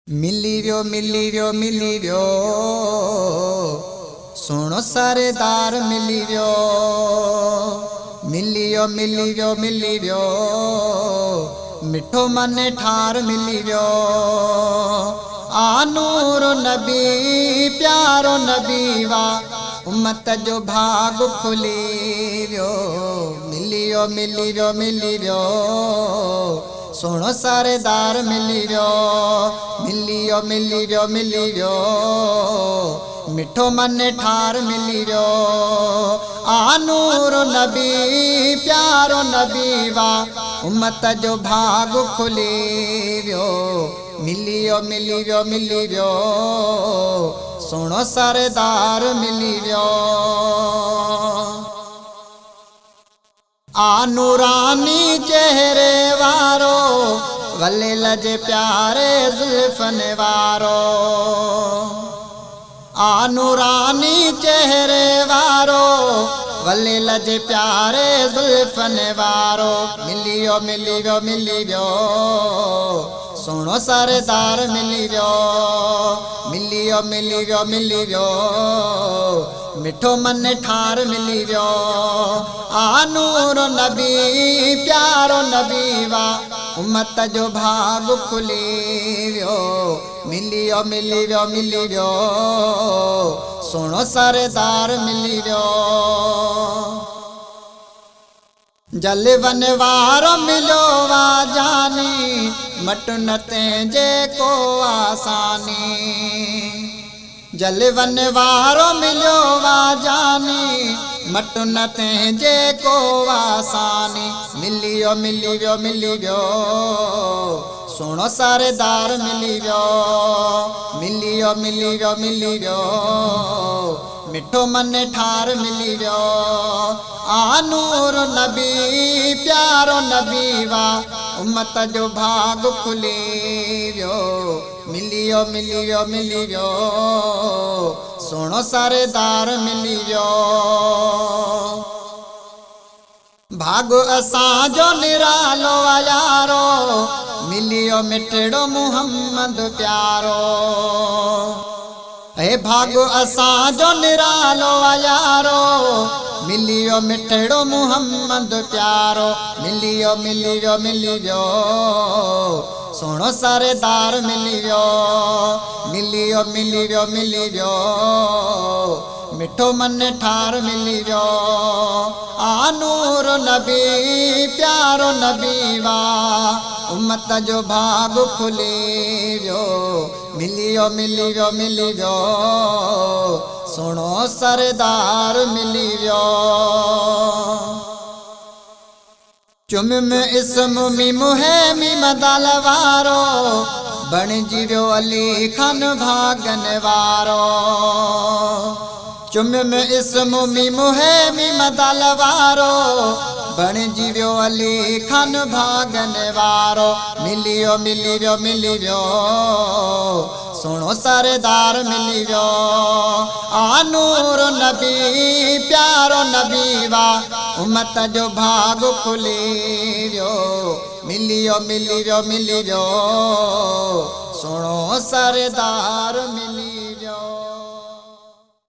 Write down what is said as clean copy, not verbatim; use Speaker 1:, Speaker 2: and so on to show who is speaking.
Speaker 1: मिली वियो सुनो सरदार मिली वियो मिठो मन ठार मिली वियो आनूर नबी प्यारो नबी वा उम्मत जो भाग खुली वियो मिली वियो सुनो सरदार मिली वियो मिली वियो मिठो मन ठार मिली वियो आनूर नबी प्यारो नबी वा उम्मत जो भाग खुली वियो मिली वियो सुनो सरदार मिली वियो आनूरानी चेहरे वारो गले लजे प्यारे जुल्फन वारो आनूरानी चेहरे वारो गले लजे प्यारे जुल्फन वारो मिली वियो सुनो सरदार मिली वियो मिठो मन ठार मिली वियो आनूर नबी प्यारो नबी वा उम्मत जो भाग खुली वियो मिली वियो सुनो सरदार मिली वियो जलवन वारो मिलो वा जानी मट न तेजे को आसानी जलवन वारो मिलो वा जानी मट न तेजे को आसानी मिली वियो सुनो सरदार मिली वियो मिठो मन ठार मिली वियो आनूर नबी प्यारो नबी वा उम्मत जो भाग खुली वियो मिली वियो सुनो सरदार मिली वियो भागो असां जो निरालो यारो मिलियो मिठड़ो मुहम्मद प्यारो हे भागो असां जो निरालो यारो मिलियो मिठड़ो मुहम्मद प्यारो मिली वियो सुनो सरदार मिली वियो मिठो मन ठार मिली वियो आनूर नबी प्यारो नबी वा उम्मत जो भाग खुली वियो मिली वियो सुनो सरदार मिली वियो चुम में इसम मी मदाल वारो बण जीवियो अली खान भागन वारो चुम में इसम मी मदाल वारो बण जीवियो अली खान भागन वारो मिली वियो सुनो सरदार मिली वियो आनूर नबी प्यारो नबी वा उम्मत जो भाग खुली वियो मिली वियो सुनो सरदार मिली